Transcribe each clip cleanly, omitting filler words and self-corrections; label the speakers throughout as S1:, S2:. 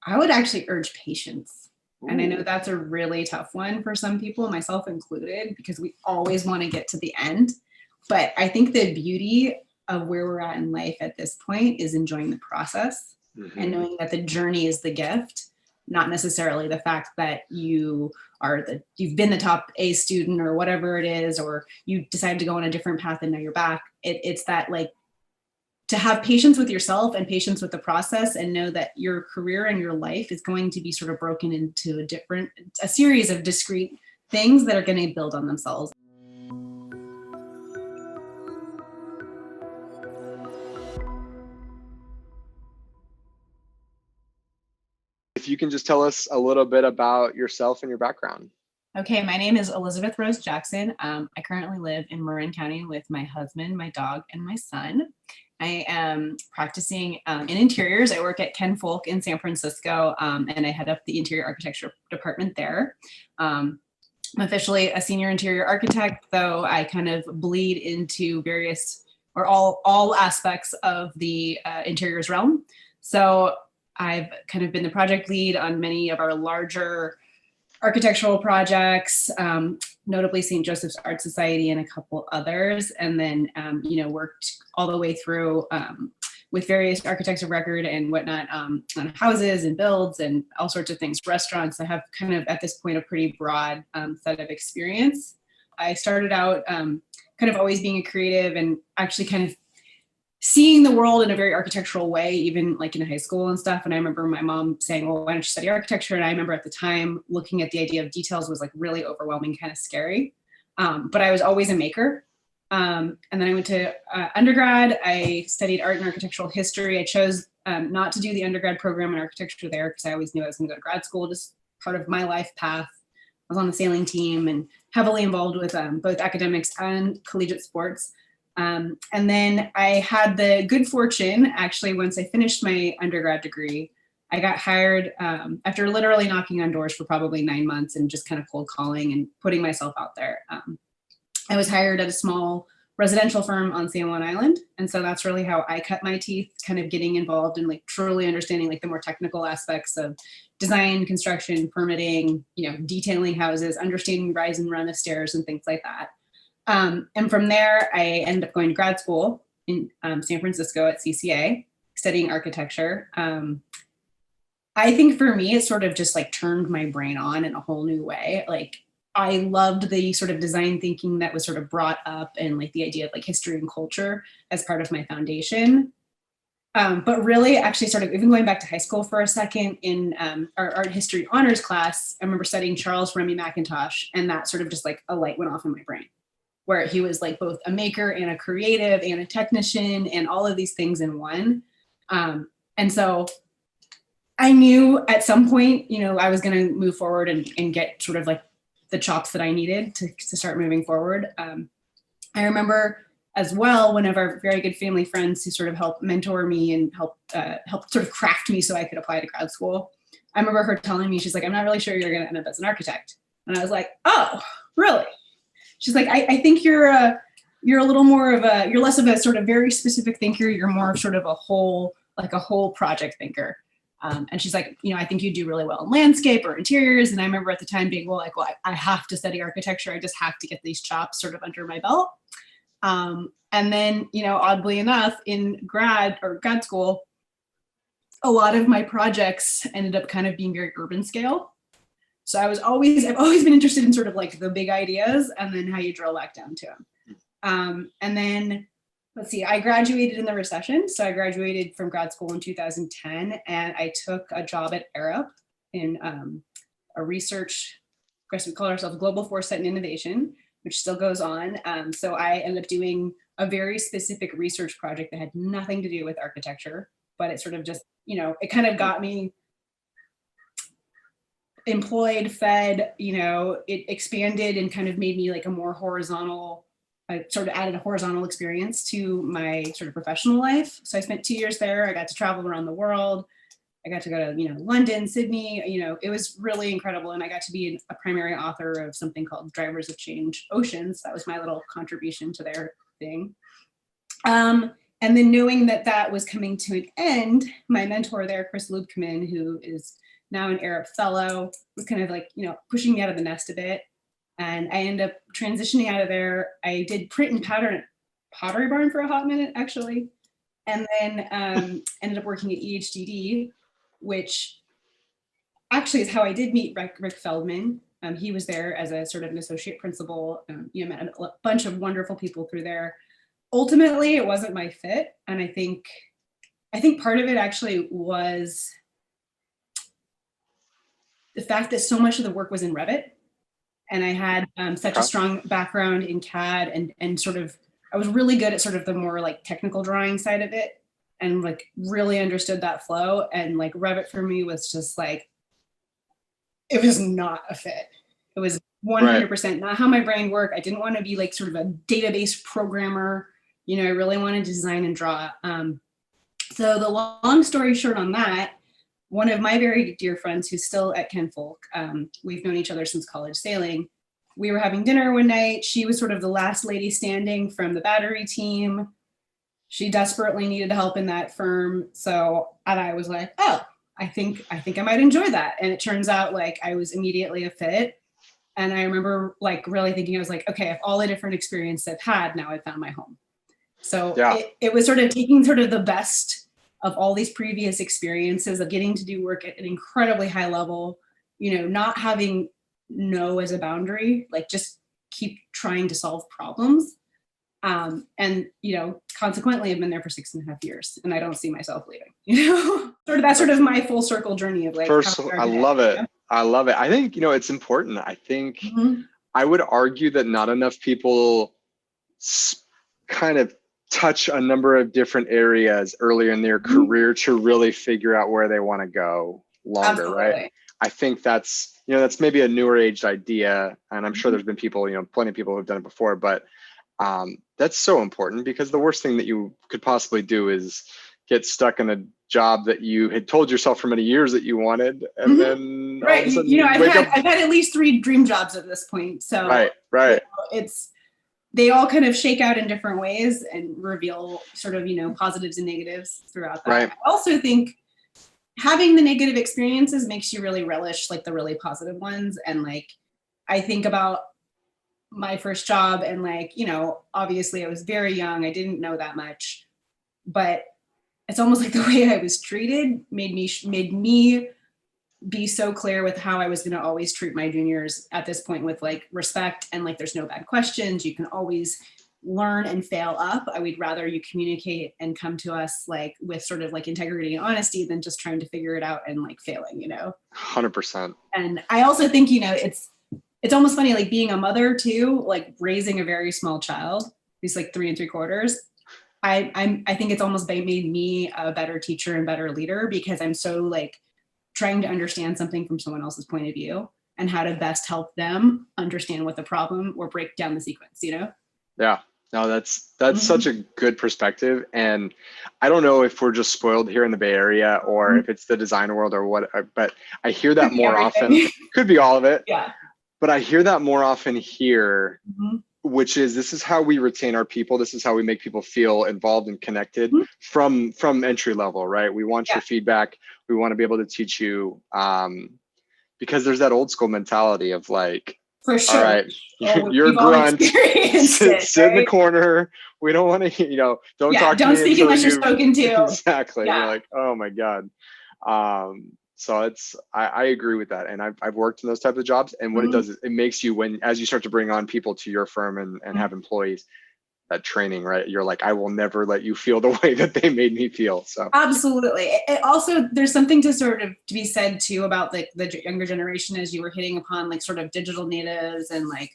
S1: I would actually urge patience. And I know that's a really tough one for some people, myself included, because we always want to get to the end. But I think the beauty of where we're at in life at this point is enjoying the process and knowing that the journey is the gift, not necessarily the fact that you've been the top A student or whatever it is, or you decided to go on a different path and now you're back. It's that, like, to have patience with yourself and patience with the process, and know that your career and your life is going to be sort of broken into a series of discrete things that are going to build on themselves.
S2: If you can just tell us a little bit about yourself and your background.
S1: Okay, my name is Elizabeth Rose Jackson. I currently live in Marin County with my husband, my dog, and my son. I am practicing in interiors. I work at Ken Fulk in San Francisco, and I head up the interior architecture department there. I'm officially a senior interior architect, though I kind of bleed into various or all aspects of the interiors realm. So I've kind of been the project lead on many of our larger architectural projects, notably St. Joseph's Art Society and a couple others, and then worked all the way through with various architects of record and whatnot on houses and builds and all sorts of things, restaurants. I have kind of at this point a pretty broad set of experience. I started out kind of always being a creative and actually kind of seeing the world in a very architectural way, even like in high school and stuff. And I remember my mom saying, well, why don't you study architecture? And I remember at the time looking at the idea of details was like really overwhelming, kind of scary. But I was always a maker. And then I went to undergrad. I studied art and architectural history. I chose not to do the undergrad program in architecture there because I always knew I was going to go to grad school, just part of my life path. I was on the sailing team and heavily involved with both academics and collegiate sports. And then I had the good fortune, actually, once I finished my undergrad degree, I got hired after literally knocking on doors for probably 9 months and just kind of cold calling and putting myself out there. I was hired at a small residential firm on San Juan Island. And so that's really how I cut my teeth, kind of getting involved in like truly understanding like the more technical aspects of design, construction, permitting, detailing houses, understanding rise and run of stairs and things like that. And from there, I ended up going to grad school in San Francisco at CCA, studying architecture. I think for me, it sort of just like turned my brain on in a whole new way. Like I loved the sort of design thinking that was sort of brought up and like the idea of like history and culture as part of my foundation. But really actually sort of even going back to high school for a second in our art history honors class, I remember studying Charles Remy McIntosh, and that sort of just like a light went off in my brain, where he was like both a maker and a creative and a technician and all of these things in one. And so I knew at some point, I was going to move forward and get sort of like the chops that I needed to start moving forward. I remember as well, one of our very good family friends who sort of helped mentor me and help sort of craft me so I could apply to grad school. I remember her telling me, she's like, I'm not really sure you're going to end up as an architect. And I was like, oh, really? She's like, I think you're a little more of you're less of a sort of very specific thinker. You're more of sort of a whole project thinker. And she's like, I think you do really well in landscape or interiors. And I remember at the time being, well, I have to study architecture. I just have to get these chops sort of under my belt. And then, oddly enough, in grad school, a lot of my projects ended up kind of being very urban scale. So I've always been interested in sort of like the big ideas and then how you drill back down to them. And then, let's see, I graduated in the recession. So I graduated from grad school in 2010, and I took a job at Arup in a research, I guess we call ourselves Global Foresight and Innovation, which still goes on. So I ended up doing a very specific research project that had nothing to do with architecture, but it sort of just, it kind of got me employed, fed, it expanded and kind of made me like a more horizontal, I sort of added a horizontal experience to my sort of professional life. So I spent 2 years there. I got to travel around the world. I got to go to, London, Sydney, it was really incredible. And I got to be a primary author of something called Drivers of Change Oceans. That was my little contribution to their thing. And And then knowing that that was coming to an end, my mentor there, Chris Lubkeman, who is now an Arab fellow, was kind of like, pushing me out of the nest a bit. And I ended up transitioning out of there. I did print and pattern at Pottery Barn for a hot minute, actually. And then ended up working at EHDD, which actually is how I did meet Rick Feldman. He was there as a sort of an associate principal. Met a bunch of wonderful people through there. Ultimately, it wasn't my fit. And I think part of it actually was the fact that so much of the work was in Revit. And I had such a strong background in CAD and sort of, I was really good at sort of the more like technical drawing side of it and like really understood that flow. And like Revit for me was just like, it was not a fit. It was 100% not how my brain worked. I didn't want to be like sort of a database programmer. I really wanted to design and draw. So the long story short on that, one of my very dear friends who's still at Ken Fulk, we've known each other since college sailing. We were having dinner one night. She was sort of the last lady standing from the battery team. She desperately needed help in that firm. And I was like, oh, I think I might enjoy that. And it turns out like I was immediately a fit. And I remember like really thinking, I was like, okay, if all the different experience I've had, now I found my home. So it was sort of taking sort of the best of all these previous experiences of getting to do work at an incredibly high level, not having no as a boundary, like just keep trying to solve problems. And consequently, I've been there for 6.5 years and I don't see myself leaving, that's sort of my full circle journey of like,
S2: I love it. Yeah. I love it. I think, it's important. I think I would argue that not enough people kind of touch a number of different areas earlier in their career to really figure out where they want to go longer. Absolutely. Right. I think that's maybe a newer age idea. And I'm sure there's been people, plenty of people who've done it before, but that's so important because the worst thing that you could possibly do is get stuck in a job that you had told yourself for many years that you wanted. And then
S1: right. I've had at least 3 dream jobs at this point. So
S2: right.
S1: They all kind of shake out in different ways and reveal sort of, positives and negatives throughout that. Right. I also think having the negative experiences makes you really relish like the really positive ones. And like, I think about my first job and like, obviously I was very young. I didn't know that much, but it's almost like the way I was treated made me be so clear with how I was going to always treat my juniors at this point with like respect and like there's no bad questions. You can always learn and fail up. I would rather you communicate and come to us like with sort of like integrity and honesty than just trying to figure it out and like failing,
S2: 100%.
S1: And I also think, it's almost funny, like being a mother too, like raising a very small child, who's like 3 3/4. I think it's almost made me a better teacher and better leader because I'm so like trying to understand something from someone else's point of view and how to best help them understand what the problem or break down the sequence,
S2: Yeah, no, that's such a good perspective. And I don't know if we're just spoiled here in the Bay Area or if it's the design world or what, but I hear that more often. Could be all of it.
S1: Yeah.
S2: But I hear that more often here, which is this is how we retain our people. This is how we make people feel involved and connected from entry level, right? We want your feedback. We want to be able to teach you because there's that old school mentality of like,
S1: for sure.
S2: All right, you're a grunt. Sit in the corner. We don't want to, don't talk to me.
S1: Don't speak unless you're spoken to.
S2: Exactly. Yeah. You're like, oh my God. So I agree with that. And I've worked in those types of jobs. And what it does is it makes you, as you start to bring on people to your firm and have employees, that training, right? You're like, I will never let you feel the way that they made me feel. So
S1: absolutely. It also, there's something to be said too about the younger generation as you were hitting upon like sort of digital natives and like,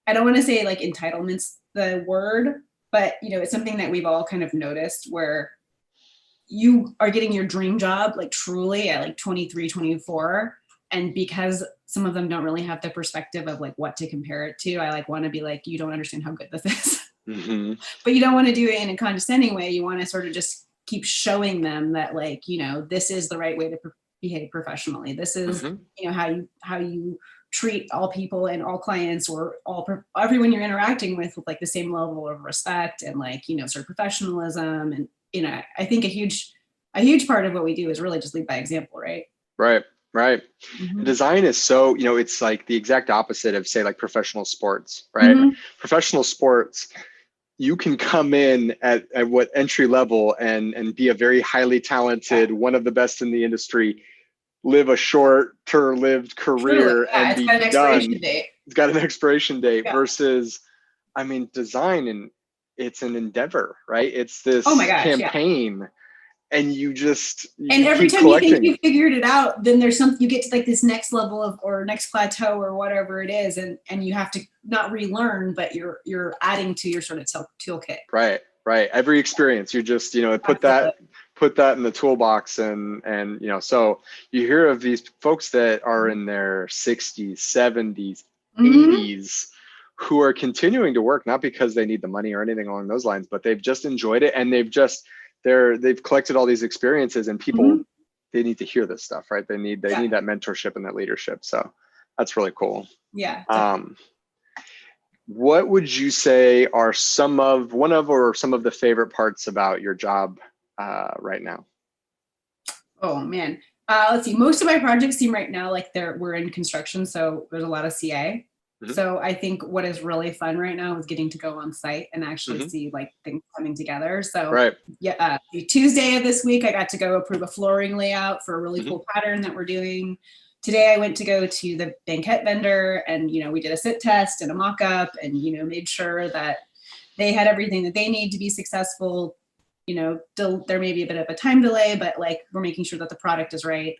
S1: I don't want to say like entitlements, the word, but it's something that we've all kind of noticed where you are getting your dream job, like truly at like 23, 24. And because some of them don't really have the perspective of like what to compare it to, I like want to be like, you don't understand how good this is. But you don't want to do it in a condescending way. You want to sort of just keep showing them that like, this is the right way to behave professionally. This is, how you treat all people and all clients or everyone you're interacting with like the same level of respect and like, sort of professionalism. And, I think a huge part of what we do is really just lead by example, right?
S2: Right.
S1: Mm-hmm.
S2: Design is so, it's like the exact opposite of, say, like professional sports, right?
S1: Mm-hmm.
S2: Professional sports, you can come in at what entry level and be a very highly talented, one of the best in the industry, live a short-lived career and be done. It's got an expiration date versus, design, and it's an endeavor, right? It's this campaign. And you
S1: every
S2: keep
S1: time
S2: collecting.
S1: You think you figured it out, then there's something, you get to like this next level of, or next plateau or whatever it is. And you have to not relearn, but you're adding to your sort of toolkit.
S2: Right. Every experience, you just, put that in the toolbox and, so you hear of these folks that are in their 60s, 70s, 80s, who are continuing to work, not because they need the money or anything along those lines, but they've just enjoyed it. And they've collected all these experiences, and people, they need to hear this stuff, right? They need that mentorship and that leadership. So that's really cool.
S1: Yeah.
S2: What would you say are some of the favorite parts about your job right now?
S1: Oh man. Let's see. Most of my projects seem right now like we're in construction, so there's a lot of CA. So I think what is really fun right now is getting to go on site and actually see like things coming together. So Tuesday of this week, I got to go approve a flooring layout for a really cool pattern that we're doing. Today I went to go to the banquette vendor and, we did a sit test and a mock-up and, made sure that they had everything that they need to be successful. There may be a bit of a time delay, but like we're making sure that the product is right.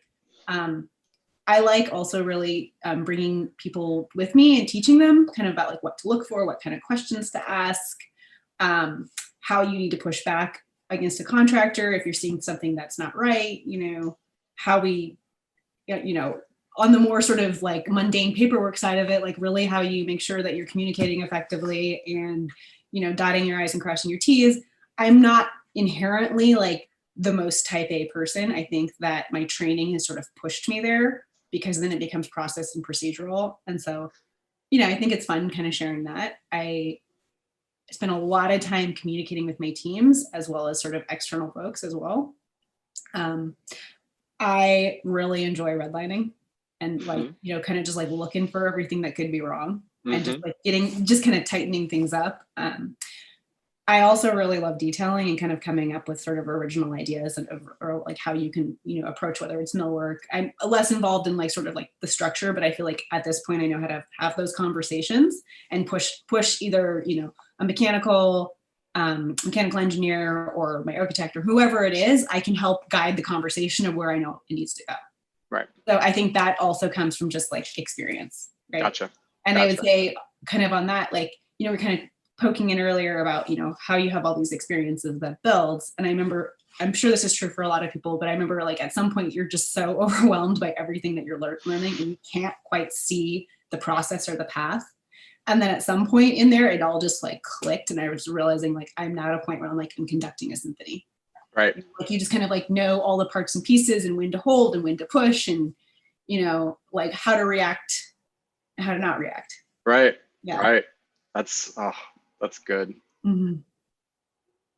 S1: I like also really bringing people with me and teaching them kind of about like what to look for, what kind of questions to ask, how you need to push back against a contractor if you're seeing something that's not right, how we, on the more sort of like mundane paperwork side of it, like really how you make sure that you're communicating effectively and, dotting your I's and crossing your T's. I'm not inherently like the most type A person. I think that my training has sort of pushed me there, because then it becomes process and procedural. And so, I think it's fun kind of sharing that. I spend a lot of time communicating with my teams as well as sort of external folks as well. I really enjoy redlining and like, kind of just like looking for everything that could be wrong and just like just kind of tightening things up. I also really love detailing and kind of coming up with sort of original ideas or like how you can, approach whether it's millwork. I'm less involved in like sort of like the structure, but I feel like at this point I know how to have those conversations and push either, a mechanical engineer or my architect or whoever it is. I can help guide the conversation of where I know it needs to go.
S2: Right.
S1: So I think that also comes from just like experience. Right.
S2: Gotcha.
S1: And I would say kind of on that, like, we're kind of poking in earlier about, how you have all these experiences that builds. And I'm sure this is true for a lot of people, but I remember like at some point you're just so overwhelmed by everything that you're learning and you can't quite see the process or the path. And then at some point in there, it all just like clicked. And I was realizing like, I'm now at a point where I'm conducting a symphony.
S2: Right.
S1: Like you just kind of like know all the parts and pieces and when to hold and when to push and, like how to react and how to not react.
S2: Right. Yeah. Right. That's good.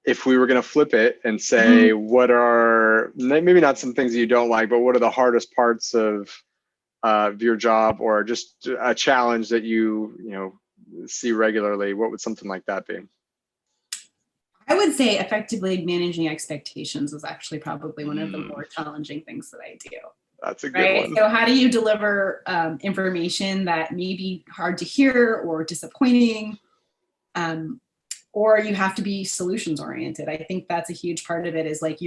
S2: If we were going to flip it and say, what are maybe not some things that you don't like, but what are the hardest parts of your job or just a challenge that you see regularly? What would something like that be?
S1: I would say effectively managing expectations is actually probably one of the more challenging things that I do.
S2: That's a good one.
S1: So how do you deliver information that may be hard to hear or disappointing? Or you have to be solutions oriented. I think that's a huge part of it is like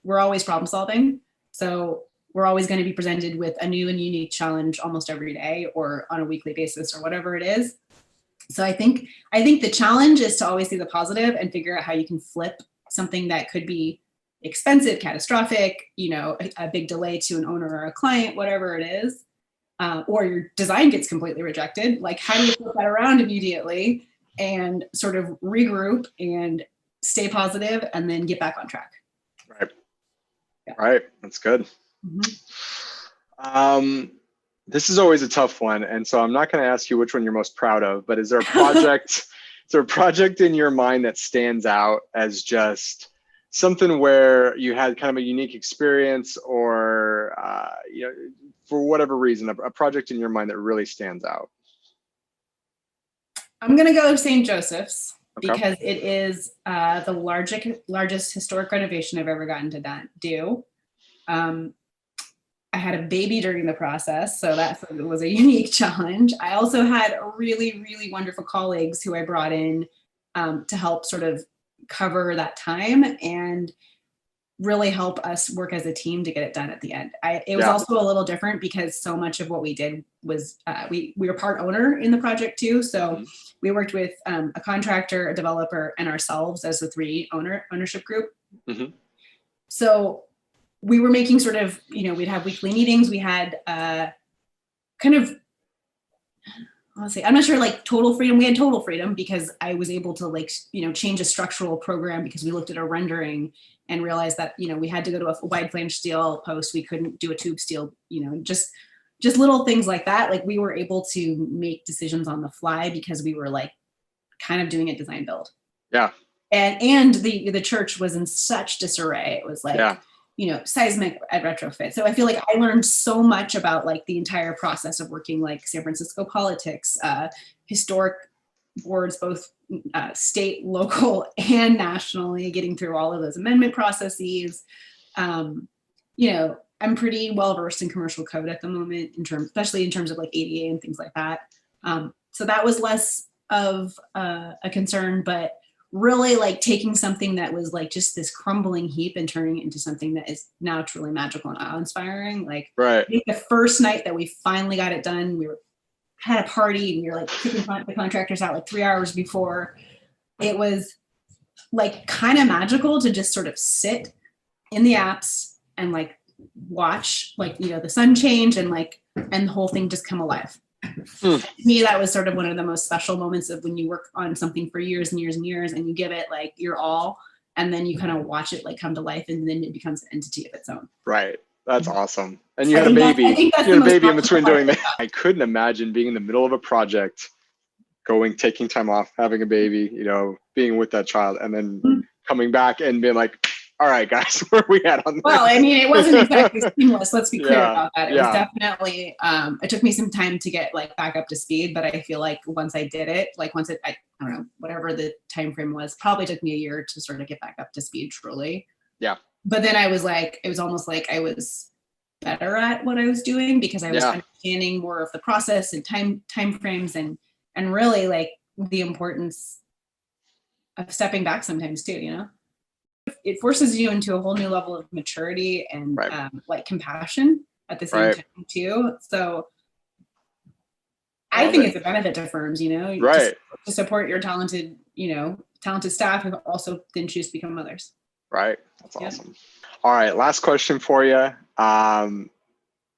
S1: we're always problem solving. So we're always going to be presented with a new and unique challenge almost every day or on a weekly basis or whatever it is. So I think the challenge is to always see the positive and figure out how you can flip something that could be expensive, catastrophic, a big delay to an owner or a client, whatever it is, or your design gets completely rejected. Like how do you flip that around immediately and sort of regroup and stay positive and then get back on track?
S2: Right. Yeah. Right. That's good. This is always a tough one, and so I'm not going to ask you which one you're most proud of, but is there a project, is there a project in your mind that stands out as just something where you had kind of a unique experience, or for whatever reason, a project in your mind that really stands out?
S1: I'm going to go St. Joseph's
S2: Okay.
S1: because it is the largest historic renovation I've ever gotten to do. I had a baby during the process, so that was a unique challenge. I also had really, really wonderful colleagues who I brought in to help sort of cover that time and really help us work as a team to get it done at the end. It was also a little different because so much of what we did was we were part owner in the project too. So we worked with a contractor, a developer, and ourselves as the three ownership group. So we were making sort of, we'd have weekly meetings. We had kind of, honestly, I'm not sure like total freedom. We had total freedom because I was able to change a structural program because we looked at a rendering and realized that, we had to go to a wide flange steel post. We couldn't do a tube steel, just little things like that. Like we were able to make decisions on the fly because we were like kind of doing a design build.
S2: Yeah.
S1: And the church was in such disarray. It was like, seismic retrofit. So I feel like I learned so much about like the entire process of working like San Francisco politics, historic boards, both state, local, and nationally, getting through all of those amendment processes. I'm pretty well versed in commercial code at the moment, especially in terms of like ADA and things like that. So that was less of a concern, but really like taking something that was like just this crumbling heap and turning it into something that is now truly magical and awe-inspiring. Like I think the first night that we finally got it done, had a party and we were like kicking the contractors out like 3 hours before. It was like kind of magical to just sort of sit in the apps and like watch like, the sun change and the whole thing just come alive. To me, that was sort of one of the most special moments of when you work on something for years and years and years and you give it like your all, and then you kind of watch it like come to life, and then it becomes an entity of its own.
S2: Right. That's awesome. And you had a baby. You had a baby in between doing that. I couldn't imagine being in the middle of a project, taking time off, having a baby, being with that child, and then coming back and being like, all right, guys, where are we at on this?
S1: Well, I mean, it wasn't exactly seamless. Let's be clear about that. It was definitely, it took me some time to get like back up to speed, but I feel like once I did it, I don't know, whatever the time frame was, probably took me a year to sort of get back up to speed truly. Yeah. But then I was like, it was almost like I was better at what I was doing because I was understanding more of the process and time frames and really like the importance of stepping back sometimes too, It forces you into a whole new level of maturity and like compassion at the same time too. So I think it's a benefit to firms, to support your talented staff who also then choose to become mothers. Right.
S2: That's awesome. All right. Last question for you.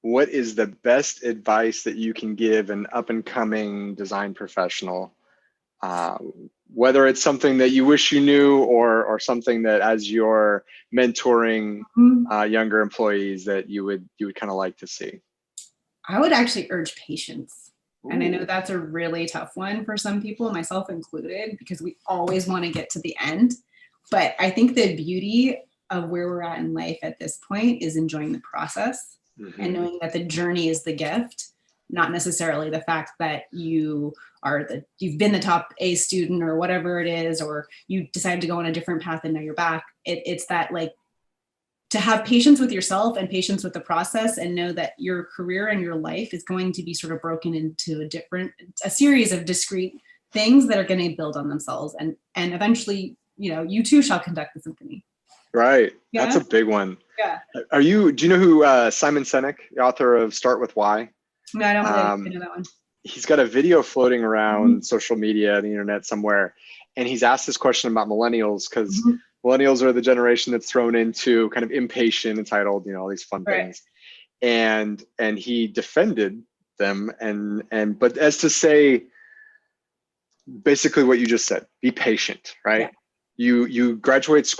S2: What is the best advice that you can give an up and coming design professional? Whether it's something that you wish you knew or something that as you're mentoring younger employees that you would kind of like to see?
S1: I would actually urge patience. Ooh. And I know that's a really tough one for some people, myself included, because we always want to get to the end. But I think the beauty of where we're at in life at this point is enjoying the process and knowing that the journey is the gift, not necessarily the fact that you've been the top A student or whatever it is, or you decided to go on a different path and now you're back. It's that like to have patience with yourself and patience with the process and know that your career and your life is going to be sort of broken into a series of discrete things that are going to build on themselves. And eventually, you too shall conduct the symphony.
S2: Right. Yeah? That's a big one. Yeah. Do you know who Simon Sinek, the author of Start With Why?
S1: No, I don't really know that one.
S2: He's got a video floating around social media, the internet somewhere. And he's asked this question about millennials because millennials are the generation that's thrown into kind of impatient, entitled, all these fun things. And he defended them but as to say, basically what you just said, be patient, right? Yeah. You graduate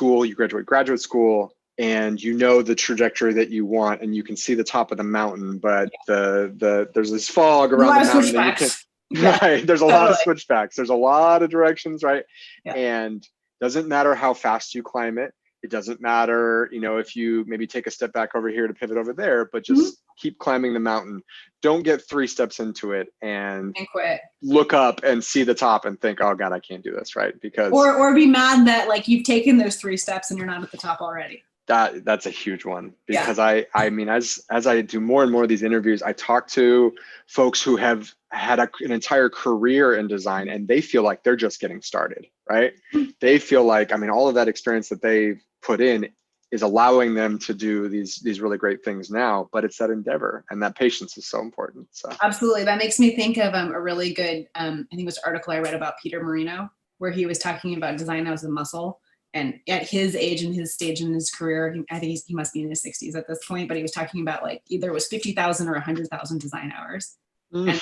S2: graduate school, and you know the trajectory that you want, and you can see the top of the mountain, but there's this fog around the mountain that you can, right? There's a lot of switchbacks. There's a lot of directions, right? And doesn't matter how fast you climb it. It doesn't matter, you know, if you maybe take a step back over here to pivot over there, but just keep climbing the mountain. Don't get 3 steps into it and
S1: quit.
S2: Look up and see the top and think, oh God, I can't do this, right? Because
S1: or be mad that like you've taken those 3 steps and you're not at the top already.
S2: That's a huge one, because I mean, as I do more and more of these interviews, I talk to folks who have had an entire career in design, and they feel like they're just getting started, right? They feel like, I mean, all of that experience that they've put in is allowing them to do these really great things now, but it's that endeavor, and that patience is so important. So
S1: absolutely. That makes me think of a really good, I think it was an article I read about Peter Marino, where he was talking about design as a muscle. And at his age and his stage in his career, I think he must be in his 60s at this point, but he was talking about like either it was 50,000 or 100,000 design hours. And,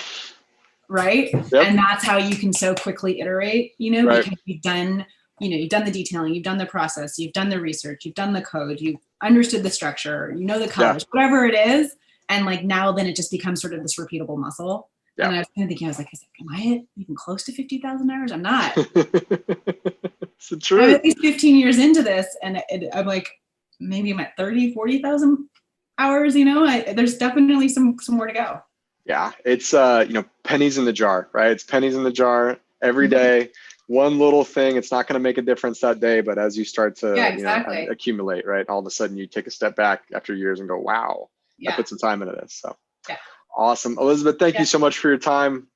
S1: right? And that's how you can so quickly iterate, you know, because you've done the detailing, you've done the process, you've done the research, you've done the code, you've understood the structure, you know, the colors, whatever it is. And like now then it just becomes sort of this repeatable muscle. And I was kind of thinking, I was like, am I even close to 50,000 hours? I'm not.
S2: It's the truth.
S1: I'm at least 15 years into this, and I'm like, maybe I'm at 30, 40,000 hours, you know, there's definitely some more to go.
S2: Yeah, it's, you know, pennies in the jar, right? It's pennies in the jar every day. One little thing, it's not going to make a difference that day, but as you start to you know, accumulate, right, all of a sudden you take a step back after years and go, wow, I put some time into this. So awesome. Elizabeth, thank you so much for your time.